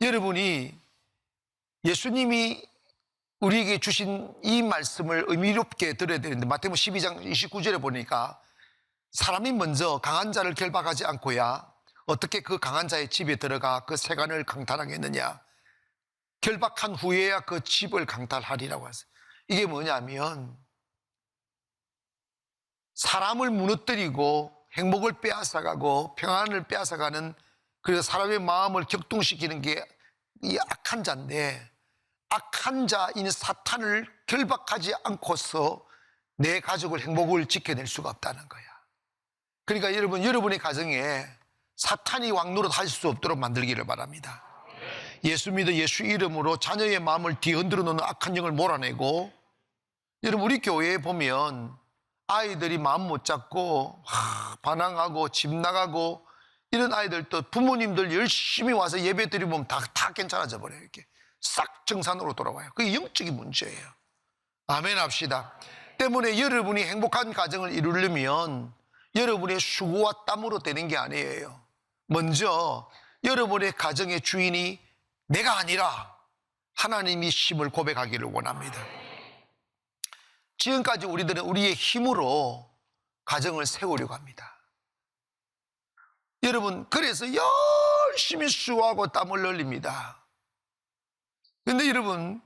여러분이 예수님이 우리에게 주신 이 말씀을 의미롭게 들어야 되는데, 마태복음 12장 29절에 보니까 사람이 먼저 강한 자를 결박하지 않고야 어떻게 그 강한 자의 집에 들어가 그 세간을 강탈하겠느냐. 결박한 후에야 그 집을 강탈하리라고 했어요. 이게 뭐냐면 사람을 무너뜨리고 행복을 빼앗아가고 평안을 빼앗아가는, 그래서 사람의 마음을 격동시키는 게 이 악한 자인데, 악한 자인 사탄을 결박하지 않고서 내 가족을 행복을 지켜낼 수가 없다는 거야. 그러니까 여러분의 가정에 사탄이 왕노릇 할 수 없도록 만들기를 바랍니다. 예수 믿어 예수 이름으로 자녀의 마음을 뒤흔들어 놓는 악한 영을 몰아내고, 여러분 우리 교회에 보면 아이들이 마음 못 잡고 반항하고 집 나가고 이런 아이들도 부모님들 열심히 와서 예배 드리면 다 괜찮아져 버려요. 이렇게 싹 정상으로 돌아와요. 그게 영적인 문제예요. 아멘 합시다. 때문에 여러분이 행복한 가정을 이루려면 여러분의 수고와 땀으로 되는 게 아니에요. 먼저 여러분의 가정의 주인이 내가 아니라 하나님이심을 고백하기를 원합니다. 지금까지 우리들은 우리의 힘으로 가정을 세우려고 합니다. 여러분, 그래서 열심히 수고하고 땀을 흘립니다. 그런데 여러분,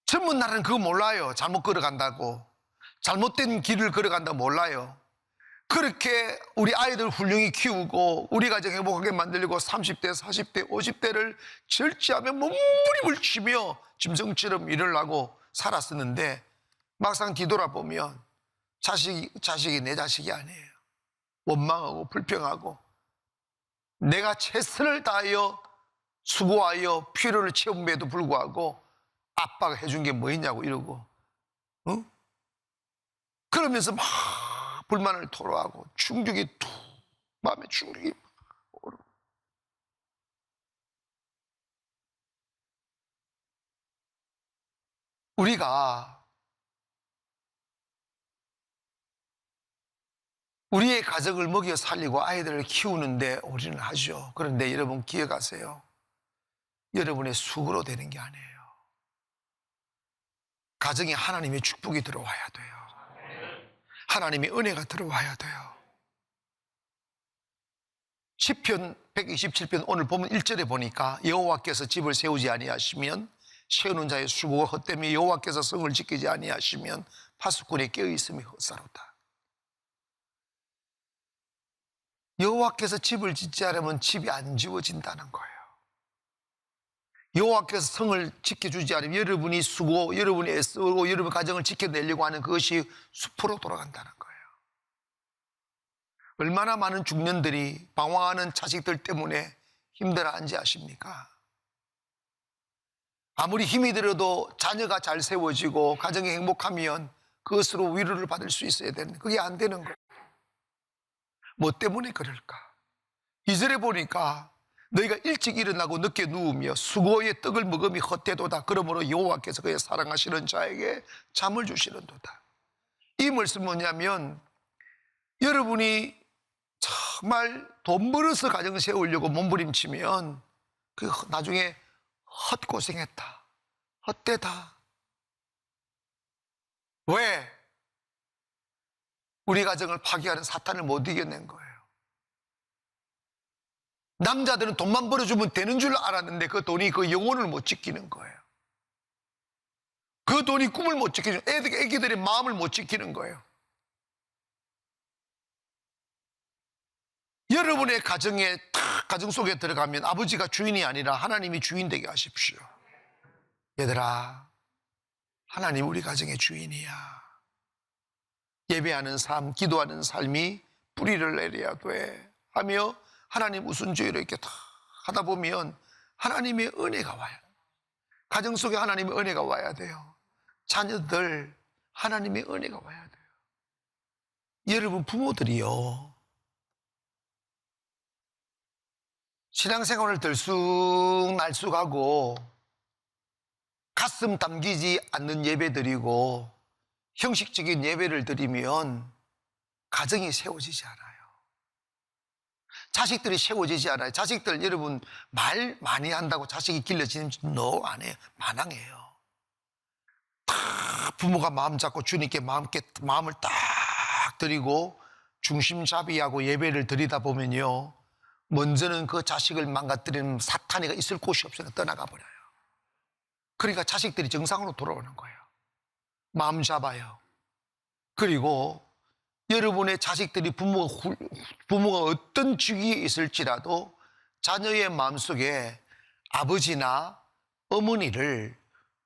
젊은 날은 그거 몰라요. 잘못 걸어간다고. 잘못된 길을 걸어간다고 몰라요. 그렇게 우리 아이들 훌륭히 키우고 우리 가정 행복하게 만들려고 30대, 40대, 50대를 절제하며 몸부림을 치며 짐승처럼 일을 하고 살았었는데, 막상 뒤돌아보면 자식이 내 자식이 아니에요. 원망하고 불평하고, 내가 최선을 다하여 수고하여 필요를 채움에도 불구하고 아빠가 해준 게 뭐 있냐고 이러고, 그러면서 막 불만을 토로하고 마음에 충격이 오르고. 우리가 우리의 가정을 먹여 살리고 아이들을 키우는데 우리는 하죠. 그런데 여러분 기억하세요. 여러분의 수고로 되는 게 아니에요. 가정에 하나님의 축복이 들어와야 돼요. 하나님의 은혜가 들어와야 돼요. 시편 127편 오늘 보면 1절에 보니까 여호와께서 집을 세우지 아니하시면 세우는 자의 수고가 헛되며 여호와께서 성을 지키지 아니하시면 파수꾼의 깨어있음이 헛사로다. 여호와께서 집을 짓지 않으면 집이 안 지워진다는 거예요. 여호와께서 성을 지켜주지 않으면 여러분이 수고, 여러분이 애쓰고 여러분 가정을 지켜내려고 하는 그것이 숲으로 돌아간다는 거예요. 얼마나 많은 중년들이 방황하는 자식들 때문에 힘들어하는지 아십니까? 아무리 힘이 들어도 자녀가 잘 세워지고 가정이 행복하면 그것으로 위로를 받을 수 있어야 되는데 그게 안 되는 거예요. 뭐 때문에 그럴까? 2절에 보니까 너희가 일찍 일어나고 늦게 누우며 수고의 떡을 먹음이 헛되도다. 그러므로 여호와께서 그의 사랑하시는 자에게 잠을 주시는도다. 이 말씀 뭐냐면, 여러분이 정말 돈 벌어서 가정 세우려고 몸부림치면 그 나중에 헛고생했다, 헛되다. 왜? 우리 가정을 파괴하는 사탄을 못 이겨낸 거예요. 남자들은 돈만 벌어주면 되는 줄 알았는데 그 돈이 그 영혼을 못 지키는 거예요. 그 돈이 꿈을 못 지키는, 애기들의 마음을 못 지키는 거예요. 여러분의 가정에 가정 속에 들어가면 아버지가 주인이 아니라 하나님이 주인 되게 하십시오. 얘들아, 하나님 우리 가정의 주인이야. 예배하는 삶, 기도하는 삶이 뿌리를 내려야 돼 하며 하나님 우선주의로 이렇게 다 하다 보면 하나님의 은혜가 와요. 가정 속에 하나님의 은혜가 와야 돼요. 자녀들 하나님의 은혜가 와야 돼요. 여러분 부모들이요, 신앙생활을 들쑥날쑥하고 가슴 담기지 않는 예배 드리고 형식적인 예배를 드리면 가정이 세워지지 않아요. 자식들이 세워지지 않아요. 자식들 여러분 말 많이 한다고 자식이 길러지는 너 안 해요. 반항해요. 부모가 마음 잡고 주님께 마음을 딱 드리고 중심잡이하고 예배를 드리다 보면요, 먼저는 그 자식을 망가뜨리는 사탄이가 있을 곳이 없으니까 떠나가 버려요. 그러니까 자식들이 정상으로 돌아오는 거예요. 마음 잡아요. 그리고 여러분의 자식들이 부모가 어떤 직위에 있을지라도 자녀의 마음속에 아버지나 어머니를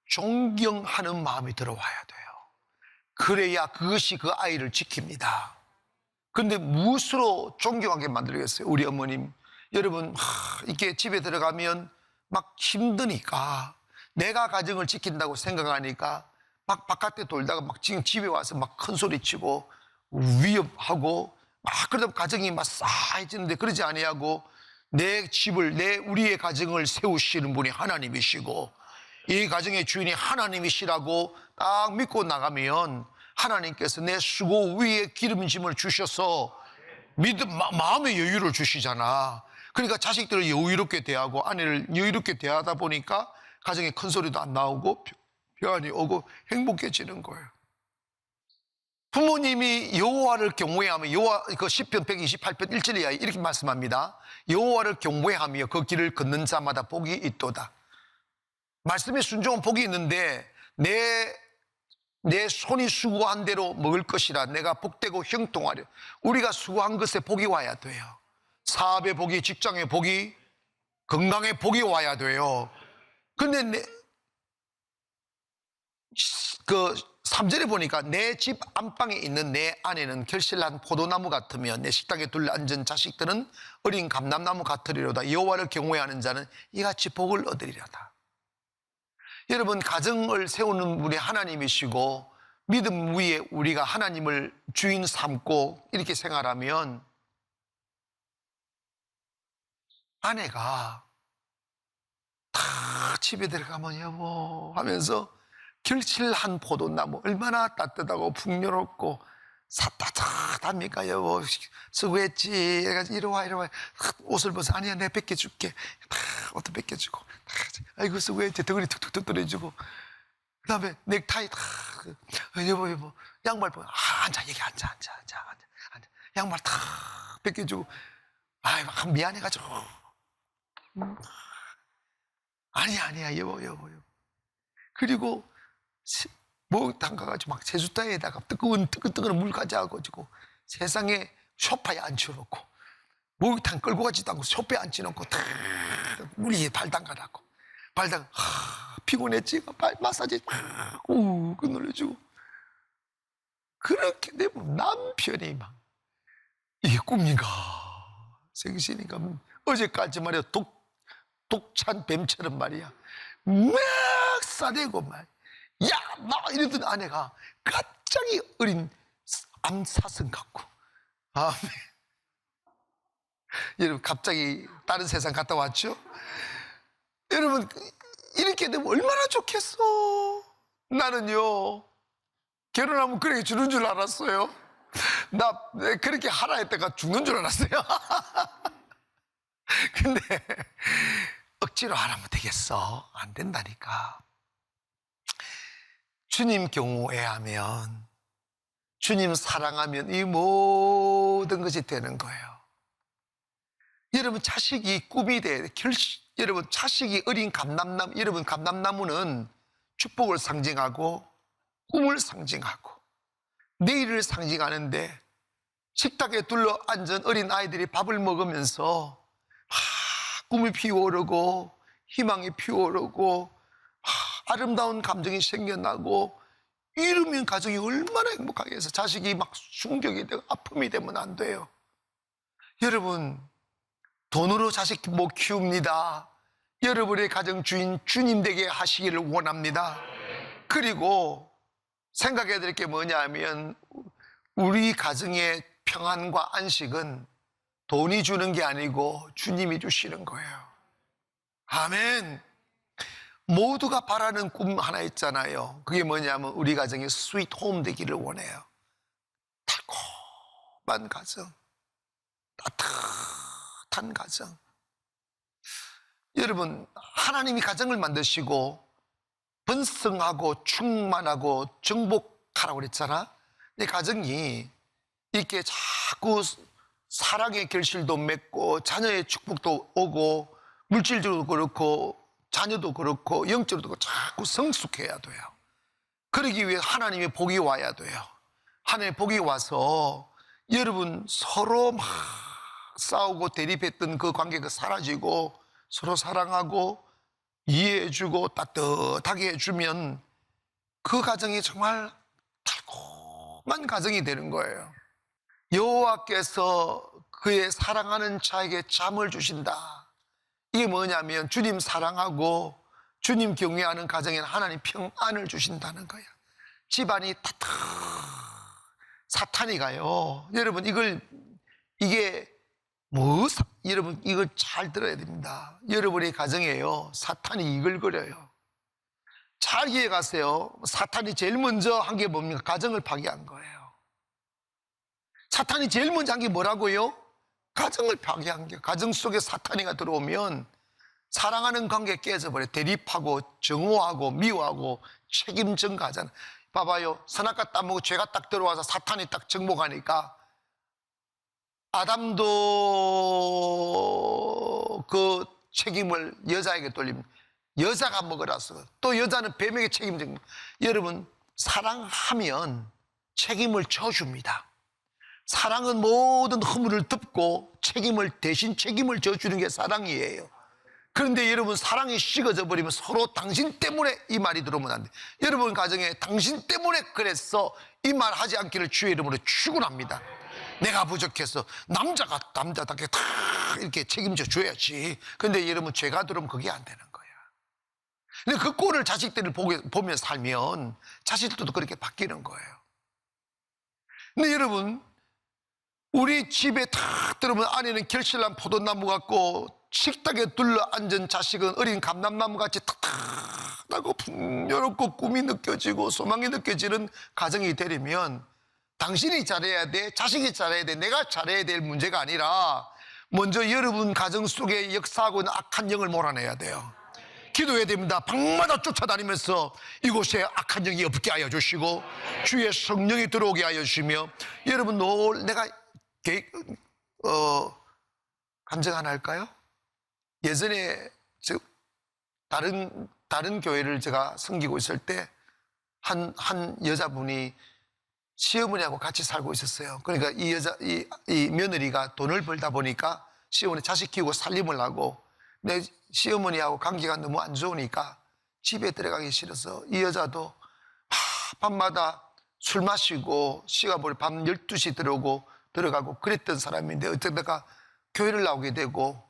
존경하는 마음이 들어와야 돼요. 그래야 그것이 그 아이를 지킵니다. 그런데 무엇으로 존경하게 만들겠어요? 우리 어머님, 여러분 이렇게 집에 들어가면 막 힘드니까, 내가 가정을 지킨다고 생각하니까 막 바깥에 돌다가 막 지금 집에 와서 막 큰 소리 치고 위협하고 막 그러다 가정이 막 싸해지는데, 그러지 아니하고 내 집을, 우리의 가정을 세우시는 분이 하나님이시고 이 가정의 주인이 하나님이시라고 딱 믿고 나가면 하나님께서 내 수고 위에 기름짐을 주셔서 마음의 여유를 주시잖아. 그러니까 자식들을 여유롭게 대하고 아내를 여유롭게 대하다 보니까 가정에 큰 소리도 안 나오고 평안이 오고 행복해지는 거예요. 부모님이 여호와를 경외하며, 그 시편 128편 1절에 이렇게 말씀합니다. 여호와를 경외하며 그 길을 걷는 자마다 복이 있도다. 말씀에 순종은 복이 있는데 내 손이 수고한 대로 먹을 것이라 내가 복되고 형통하려. 우리가 수고한 것에 복이 와야 돼요. 사업의 복이, 직장의 복이, 건강의 복이 와야 돼요. 근데 그 3절에 보니까 내 집 안방에 있는 내 아내는 결실한 포도나무 같으며 내 식탁에 둘러앉은 자식들은 어린 감람나무 같으리로다. 여호와를 경외하는 자는 이같이 복을 얻으리로다. 여러분, 가정을 세우는 분이 하나님이시고 믿음 위에 우리가 하나님을 주인 삼고 이렇게 생활하면 아내가 다 집에 들어가면 여보 하면서 결실한 포도나무 얼마나 따뜻하고 풍요롭고 따뜻합니까 여보, 수고했지. 해가지고 이리 와 옷을 벗어. 아니야 내가 벗겨줄게. 옷도 벗겨주고 아이고 수고했지. 덩어리 툭툭툭 떨어주고 그 다음에 넥타이 여보 양말 벗어. 앉아 여기 앉아. 양말 탁 벗겨주고 아이고 미안해가지고 아니야 여보. 그리고 목욕탕 가가지고 막 제수대에다가 뜨끈뜨끈 물 가져가지고 세상에 소파에 앉혀놓고 목욕탕 끌고 가지도 않고 소파에 앉혀놓고 탁 물 위에 발 담가놓고 피곤했지? 발 마사지 꾹 눌러주고. 그렇게 되면 남편이 막 이게 꿈인가 생신인가 어제까지 말이야 독찬 뱀처럼 말이야 막 싸대고 말 야, 막 이러던 아내가 갑자기 어린 암사슴 같고, 아멘. 여러분, 갑자기 다른 세상 갔다 왔죠? 여러분, 이렇게 되면 얼마나 좋겠어. 나는요, 결혼하면 그렇게 주는 줄 알았어요. 나 그렇게 하라 했다가 죽는 줄 알았어요. 근데 억지로 하라면 되겠어? 안 된다니까. 주님 경외하면, 주님 사랑하면 이 모든 것이 되는 거예요. 여러분, 자식이 꿈이 돼. 여러분, 자식이 어린 감람나무, 여러분, 감람나무는 축복을 상징하고 꿈을 상징하고 내일을 상징하는데, 식탁에 둘러 앉은 어린 아이들이 밥을 먹으면서 꿈이 피어오르고 희망이 피어오르고 아름다운 감정이 생겨나고 이러면 가정이 얼마나 행복하겠어요. 자식이 막 충격이 되고 아픔이 되면 안 돼요. 여러분, 돈으로 자식 못 키웁니다. 여러분의 가정 주인 주님 되게 하시기를 원합니다. 그리고 생각해야 될 게 뭐냐면 우리 가정의 평안과 안식은 돈이 주는 게 아니고 주님이 주시는 거예요. 아멘. 모두가 바라는 꿈 하나 있잖아요. 그게 뭐냐면 우리 가정이 스위트 홈 되기를 원해요. 달콤한 가정, 따뜻한 가정. 여러분, 하나님이 가정을 만드시고 번성하고 충만하고 정복하라고 그랬잖아. 이 가정이 이렇게 자꾸 사랑의 결실도 맺고 자녀의 축복도 오고 물질적으로도 그렇고 자녀도 그렇고 영적으로도 그렇고 자꾸 성숙해야 돼요. 그러기 위해 하나님의 복이 와야 돼요. 하나님의 복이 와서 여러분 서로 막 싸우고 대립했던 그 관계가 사라지고 서로 사랑하고 이해해주고 따뜻하게 해주면 그 가정이 정말 달콤한 가정이 되는 거예요. 여호와께서 그의 사랑하는 자에게 잠을 주신다. 이게 뭐냐면 주님 사랑하고 주님 경외하는 가정에는 하나님 평안을 주신다는 거예요. 집안이 사탄이 가요. 여러분 여러분 이걸 잘 들어야 됩니다. 여러분의 가정에요 사탄이 이글거려요. 잘 이해가세요. 사탄이 제일 먼저 한 게 뭡니까? 가정을 파괴한 거예요. 사탄이 제일 먼저 한 게 뭐라고요? 가정을 파괴한 게. 가정 속에 사탄이가 들어오면 사랑하는 관계 깨져버려. 대립하고 정오하고 미워하고 책임 전가하잖아. 봐봐요. 선악과 따먹고 죄가 딱 들어와서 사탄이 딱 정복하니까 아담도 그 책임을 여자에게 돌립니다. 여자가 먹으라서. 또 여자는 뱀에게 책임집니다. 여러분, 사랑하면 책임을 져줍니다. 사랑은 모든 허물을 덮고 대신 책임을 져주는 게 사랑이에요. 그런데 여러분, 사랑이 식어져 버리면 서로 당신 때문에 이 말이 들어오면 안 돼. 여러분 가정에 당신 때문에 그랬어 이 말 하지 않기를 주의 이름으로 축원합니다. 내가 부족해서 남자답게 다 이렇게 책임져 줘야지. 근데 여러분 죄가 들어오면 그게 안 되는 거야. 근데 그 꼴을 자식들을 보며 살면 자식들도 그렇게 바뀌는 거예요. 근데 여러분, 우리 집에 탁 들어오면 안에는 결실난 포도나무 같고 식탁에 둘러앉은 자식은 어린 감람나무 같이 탁탁하고 풍요롭고 꿈이 느껴지고 소망이 느껴지는 가정이 되려면 당신이 잘해야 돼, 자식이 잘해야 돼, 내가 잘해야 될 문제가 아니라 먼저 여러분 가정 속에 역사하고 있는 악한 영을 몰아내야 돼요. 기도해야 됩니다. 방마다 쫓아다니면서 이곳에 악한 영이 없게 하여 주시고 주의 성령이 들어오게 하여 주시며, 여러분 내가 간증 하나 할까요? 예전에 다른 교회를 제가 섬기고 있을 때 한 여자분이 시어머니하고 같이 살고 있었어요. 그러니까 이 며느리가 돈을 벌다 보니까 시어머니 자식 키우고 살림을 하고, 내 시어머니하고 관계가 너무 안 좋으니까 집에 들어가기 싫어서 이 여자도 밤마다 술 마시고 시간 보니 밤 12시 들어가고 그랬던 사람인데 어쩌다가 교회를 나오게 되고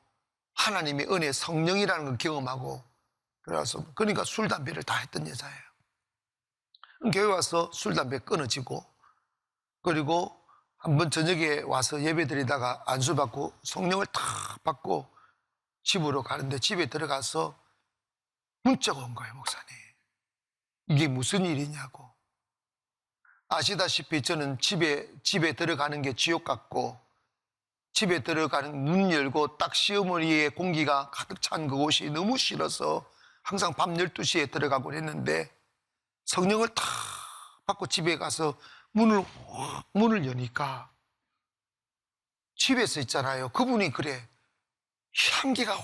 하나님의 은혜, 성령이라는 걸 경험하고 그러니까 술, 담배를 다 했던 여자예요. 교회 와서 술, 담배 끊어지고, 그리고 한번 저녁에 와서 예배 드리다가 안수받고 성령을 탁 받고 집으로 가는데 집에 들어가서 문자가 온 거예요. 목사님, 이게 무슨 일이냐고. 아시다시피 저는 집에 들어가는 게 지옥 같고, 집에 들어가는 문 열고 딱 시어머니의 공기가 가득 찬 그곳이 너무 싫어서 항상 밤 12시에 들어가곤 했는데, 성령을 탁 받고 집에 가서 문을 여니까 집에서 있잖아요. 그분이 그래, 향기가 확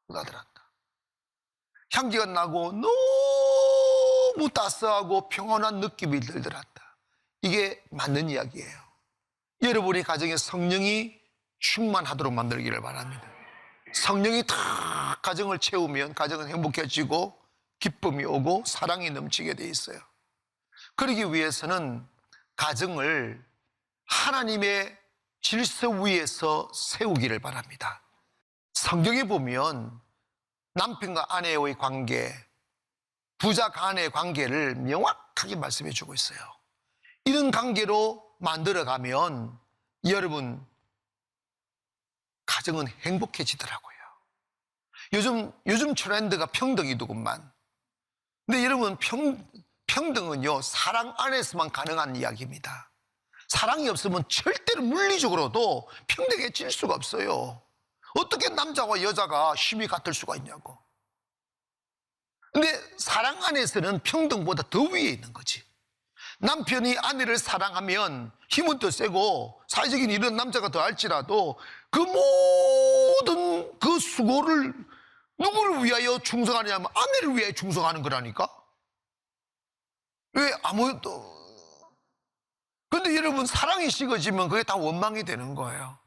나더란다. 향기가 나고 너무 따스하고 평온한 느낌이 들더란다. 이게 맞는 이야기예요. 여러분의 가정에 성령이 충만하도록 만들기를 바랍니다. 성령이 다 가정을 채우면 가정은 행복해지고 기쁨이 오고 사랑이 넘치게 돼 있어요. 그러기 위해서는 가정을 하나님의 질서 위에서 세우기를 바랍니다. 성경에 보면 남편과 아내의 관계, 부자 간의 관계를 명확하게 말씀해 주고 있어요. 이런 관계로 만들어가면 여러분 가정은 행복해지더라고요. 요즘 트렌드가 평등이더구만. 근데 여러분 평등은요 사랑 안에서만 가능한 이야기입니다. 사랑이 없으면 절대로 물리적으로도 평등해질 수가 없어요. 어떻게 남자와 여자가 힘이 같을 수가 있냐고. 근데 사랑 안에서는 평등보다 더 위에 있는 거지. 남편이 아내를 사랑하면 힘은 더 세고 사회적인 일은 남자가 더 할지라도 그 모든 그 수고를 누구를 위하여 충성하냐면 아내를 위하여 충성하는 거라니까. 왜 아무것도. 근데 여러분, 사랑이 식어지면 그게 다 원망이 되는 거예요.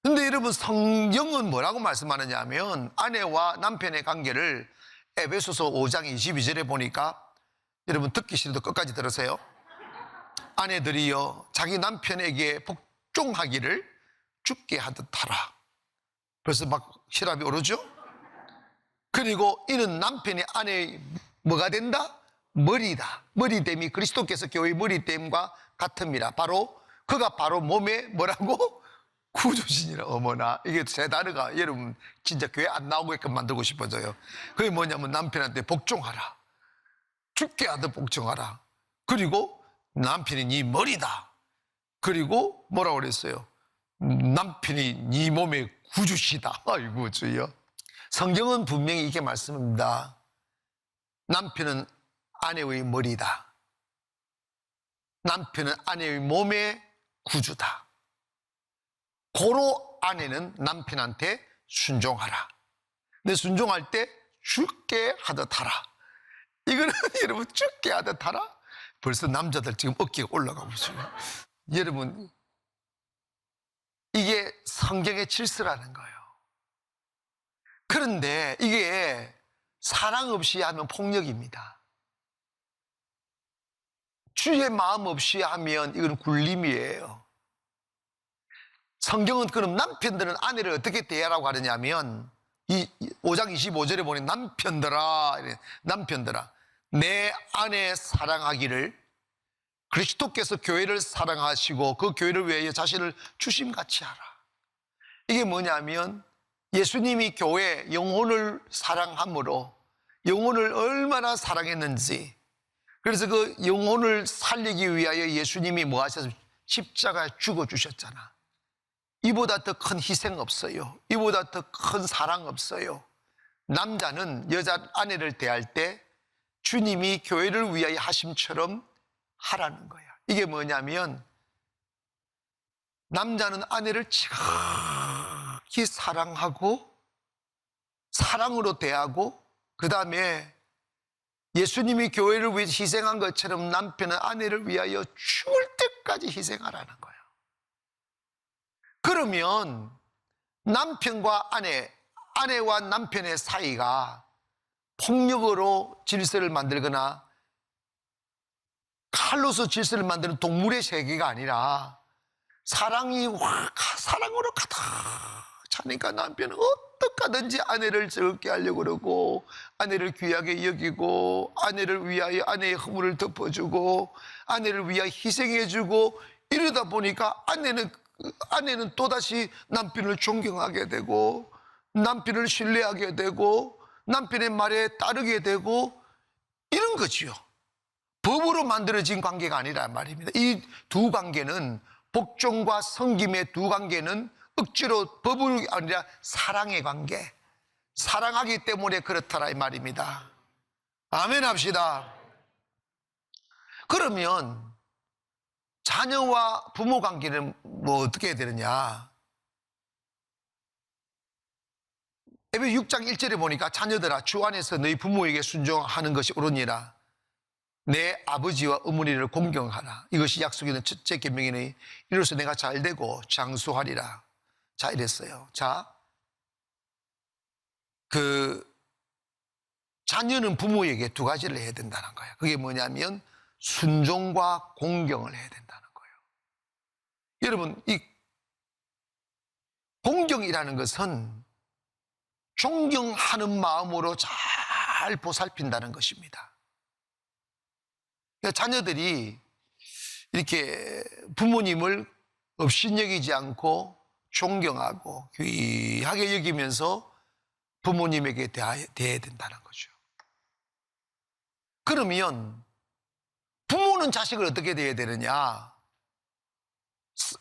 근데 여러분, 성경은 뭐라고 말씀하느냐 하면 아내와 남편의 관계를 에베소서 5장 22절에 보니까, 여러분 듣기 싫어도 끝까지 들으세요. 아내들이여 자기 남편에게 복종하기를 주께 하듯 하라. 벌써 막 혈압이 오르죠? 그리고 이는 남편이 아내의 뭐가 된다? 머리다. 머리됨이 그리스도께서 교회의 머리됨과 같음이라. 바로 그가 바로 몸에 뭐라고? 구주신이라. 어머나, 이게 세 단어가 여러분 진짜 교회 안 나오게끔 만들고 싶어져요. 그게 뭐냐면 남편한테 복종하라, 죽게 하듯 복종하라. 그리고 남편이 네 머리다. 그리고 뭐라고 그랬어요? 남편이 네 몸의 구주시다. 아이고 주여. 성경은 분명히 이렇게 말씀합니다. 남편은 아내의 머리다. 남편은 아내의 몸의 구주다. 고로 아내는 남편한테 순종하라. 근데 순종할 때 죽게 하듯 하라. 이거는 여러분, 죽게 하듯 하라. 벌써 남자들 지금 어깨가 올라가고 있어요. 여러분, 이게 성경의 질서라는 거예요. 그런데 이게 사랑 없이 하면 폭력입니다. 주의 마음 없이 하면 이건 굴림이에요. 성경은 그럼 남편들은 아내를 어떻게 대하라고 하느냐면, 이 5장 25절에 보니 남편들아, 남편들아, 내 아내 사랑하기를 그리스도께서 교회를 사랑하시고 그 교회를 위하여 자신을 주심같이 하라. 이게 뭐냐면 예수님이 교회 영혼을 사랑함으로 영혼을 얼마나 사랑했는지, 그래서 그 영혼을 살리기 위하여 예수님이 뭐 하셨어요? 십자가에 죽어주셨잖아. 이보다 더 큰 희생 없어요. 이보다 더 큰 사랑 없어요. 남자는 여자 아내를 대할 때 주님이 교회를 위하여 하심처럼 하라는 거야. 이게 뭐냐면 남자는 아내를 지극히 사랑하고 사랑으로 대하고, 그 다음에 예수님이 교회를 위해 희생한 것처럼 남편은 아내를 위하여 죽을 때까지 희생하라는 거예요. 그러면 남편과 아내와 남편의 사이가 폭력으로 질서를 만들거나 칼로서 질서를 만드는 동물의 세계가 아니라 사랑으로 가득 차니까 남편은 어떻게 하든지 아내를 즐겁게 하려고 그러고, 아내를 귀하게 여기고, 아내를 위하여 아내의 허물을 덮어주고, 아내를 위하여 희생해주고, 이러다 보니까 아내는 또다시 남편을 존경하게 되고, 남편을 신뢰하게 되고, 남편의 말에 따르게 되고, 이런 거지요. 법으로 만들어진 관계가 아니란 말입니다. 이 두 관계는, 복종과 섬김의 두 관계는 억지로 법이 아니라 사랑의 관계, 사랑하기 때문에 그렇다라 이 말입니다. 아멘 합시다. 그러면 자녀와 부모 관계는 뭐 어떻게 해야 되느냐? 에베 6장 1절에 보니까 자녀들아 주 안에서 너희 부모에게 순종하는 것이 옳으니라. 내 아버지와 어머니를 공경하라. 이것이 약속이는 첫째 계명이니 이로써 내가 잘되고 장수하리라. 자, 이랬어요. 자, 자녀는 부모에게 두 가지를 해야 된다는 거예요. 그게 뭐냐면 순종과 공경을 해야 된다는 거예요. 여러분, 이 공경이라는 것은 존경하는 마음으로 잘 보살핀다는 것입니다. 그러니까 자녀들이 이렇게 부모님을 업신여기지 않고 존경하고 귀하게 여기면서 부모님에게 대해야 된다는 거죠. 그러면 부모는 자식을 어떻게 대해야 되느냐?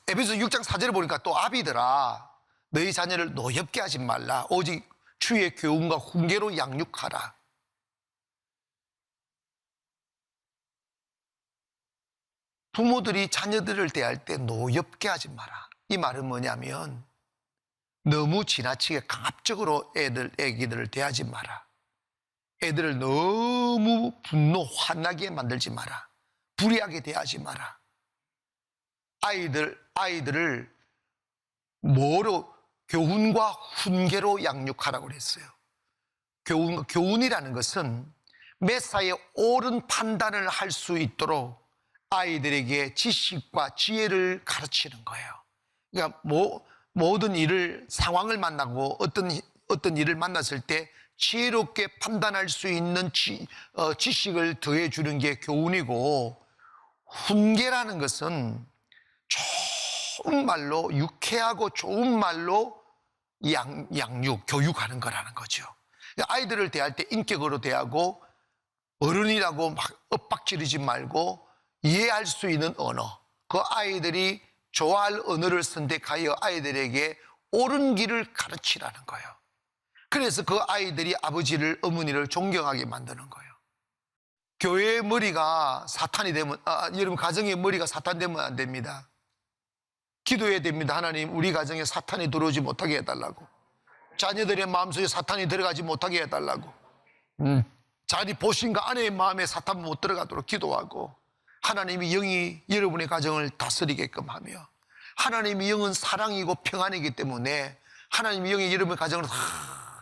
에베소 6장 4절에 보니까 또 아비들아 너희 자녀를 노엽게 하지 말라. 오직 주의 교훈과 훈계로 양육하라. 부모들이 자녀들을 대할 때 노엽게 하지 마라. 이 말은 뭐냐면 너무 지나치게 강압적으로 애기들을 대하지 마라. 애들을 너무 분노, 화나게 만들지 마라. 불의하게 대하지 마라. 아이들을 뭐로? 교훈과 훈계로 양육하라고 그랬어요. 교훈이라는 것은 매사에 옳은 판단을 할 수 있도록 아이들에게 지식과 지혜를 가르치는 거예요. 그러니까 모든 상황을 만나고 어떤 일을 만났을 때 지혜롭게 판단할 수 있는 지식을 더해주는 게 교훈이고, 훈계라는 것은 좋은 말로, 유쾌하고 좋은 말로 교육하는 거라는 거죠. 아이들을 대할 때 인격으로 대하고 어른이라고 막 엇박지르지 말고 이해할 수 있는 언어, 그 아이들이 좋아할 언어를 선택하여 아이들에게 옳은 길을 가르치라는 거예요. 그래서 그 아이들이 아버지를, 어머니를 존경하게 만드는 거예요. 교회의 머리가 사탄이 되면, 여러분 가정의 머리가 사탄 되면 안 됩니다. 기도해야 됩니다. 하나님, 우리 가정에 사탄이 들어오지 못하게 해달라고. 자녀들의 마음속에 사탄이 들어가지 못하게 해달라고. 자기 보신과 아내의 마음에 사탄 못 들어가도록 기도하고, 하나님이 영이 여러분의 가정을 다스리게끔 하며, 하나님의 영은 사랑이고 평안이기 때문에 하나님의 영이 여러분의 가정을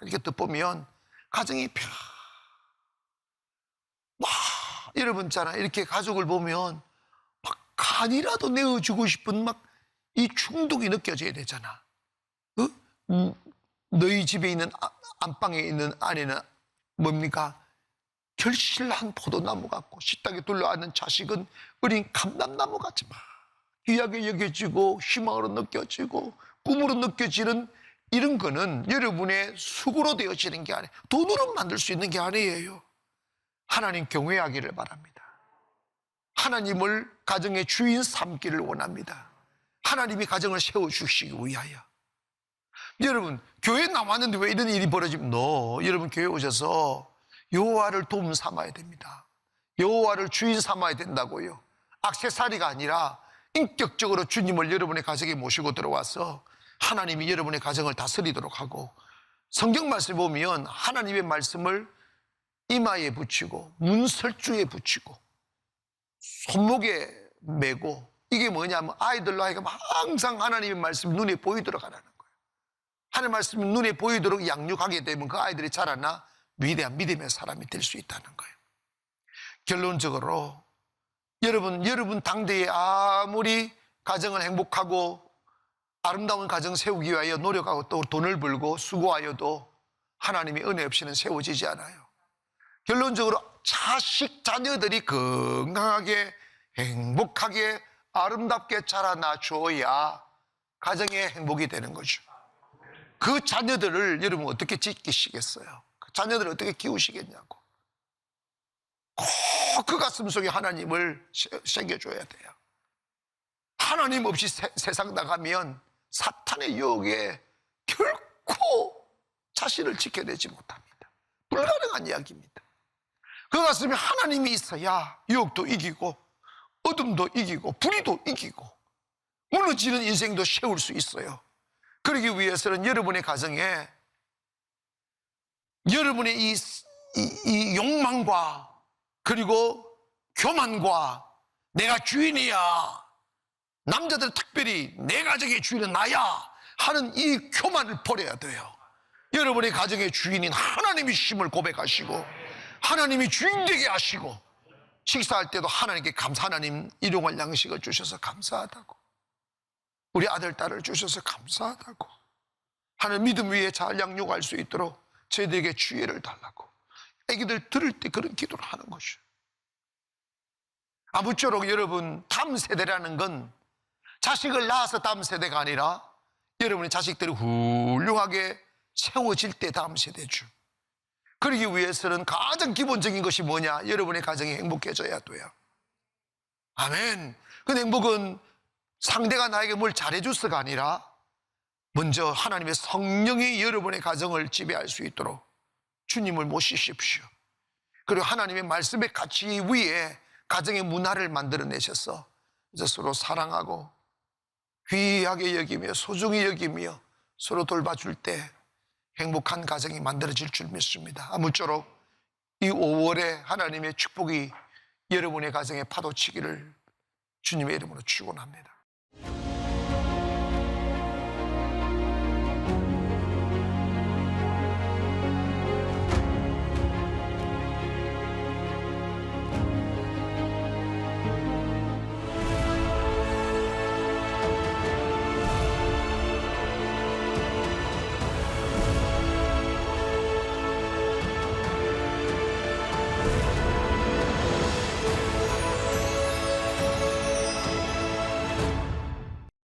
이렇게 덮으면 가정이 여러분 있잖아, 이렇게 가족을 보면 막 간이라도 내어주고 싶은 막 이 충동이 느껴져야 되잖아. 너희 집에 있는 안방에 있는 아내는 뭡니까? 결실한 포도나무 같고 식탁에 둘러앉은 자식은 어린 감람나무 같이 막 귀하게 여겨지고 희망으로 느껴지고 꿈으로 느껴지는 이런 거는 여러분의 수고로 되어지는 게 아니에요. 돈으로 만들 수 있는 게 아니에요. 하나님 경외하기를 바랍니다. 하나님을 가정의 주인 삼기를 원합니다. 하나님이 가정을 세워주시기 위하여. 여러분 교회 나왔는데 왜 이런 일이 벌어지면 여러분 교회 오셔서 여호와를 도움 삼아야 됩니다. 여호와를 주인 삼아야 된다고요. 액세서리가 아니라 인격적으로 주님을 여러분의 가정에 모시고 들어와서 하나님이 여러분의 가정을 다스리도록 하고, 성경 말씀을 보면 하나님의 말씀을 이마에 붙이고 문설주에 붙이고 손목에 메고, 이게 뭐냐면 아이들로 하여금 항상 하나님의 말씀이 눈에 보이도록 하라는 거예요. 하나님의 말씀이 눈에 보이도록 양육하게 되면 그 아이들이 자라나 위대한 믿음의 사람이 될 수 있다는 거예요. 결론적으로 여러분 당대에 아무리 가정을 행복하고 아름다운 가정 세우기 위하여 노력하고 또 돈을 벌고 수고하여도 하나님의 은혜 없이는 세워지지 않아요. 결론적으로 자녀들이 건강하게 행복하게 아름답게 자라나 줘야 가정의 행복이 되는 거죠. 그 자녀들을 여러분 어떻게 지키시겠어요? 그 자녀들을 어떻게 키우시겠냐고. 꼭 그 가슴 속에 하나님을 새겨줘야 돼요. 하나님 없이 세상 나가면 사탄의 유혹에 결코 자신을 지켜내지 못합니다. 불가능한 이야기입니다. 그 가슴에 하나님이 있어야 유혹도 이기고 어둠도 이기고 불의도 이기고 무너지는 인생도 세울 수 있어요. 그러기 위해서는 여러분의 가정에 여러분의 이 욕망과 그리고 교만과 내가 주인이야, 남자들 특별히 내 가정의 주인은 나야 하는 이 교만을 버려야 돼요. 여러분의 가정의 주인인 하나님이심을 고백하시고 하나님이 주인 되게 하시고, 식사할 때도 하나님께 하나님 일용할 양식을 주셔서 감사하다고, 우리 아들 딸을 주셔서 감사하다고, 하나님 믿음 위에 잘 양육할 수 있도록 저희들에게 지혜를 달라고 애기들 들을 때 그런 기도를 하는 것이에요. 아무쪼록 여러분 다음 세대라는 건 자식을 낳아서 다음 세대가 아니라 여러분의 자식들이 훌륭하게 세워질 때 다음 세대죠. 그러기 위해서는 가장 기본적인 것이 뭐냐? 여러분의 가정이 행복해져야 돼요. 아멘. 그 행복은 상대가 나에게 뭘 잘해줘서가 아니라 먼저 하나님의 성령이 여러분의 가정을 지배할 수 있도록 주님을 모시십시오. 그리고 하나님의 말씀의 가치 위에 가정의 문화를 만들어내셔서 이제 서로 사랑하고 귀하게 여기며 소중히 여기며 서로 돌봐줄 때 행복한 가정이 만들어질 줄 믿습니다. 아무쪼록 이 5월에 하나님의 축복이 여러분의 가정에 파도치기를 주님의 이름으로 축원합니다.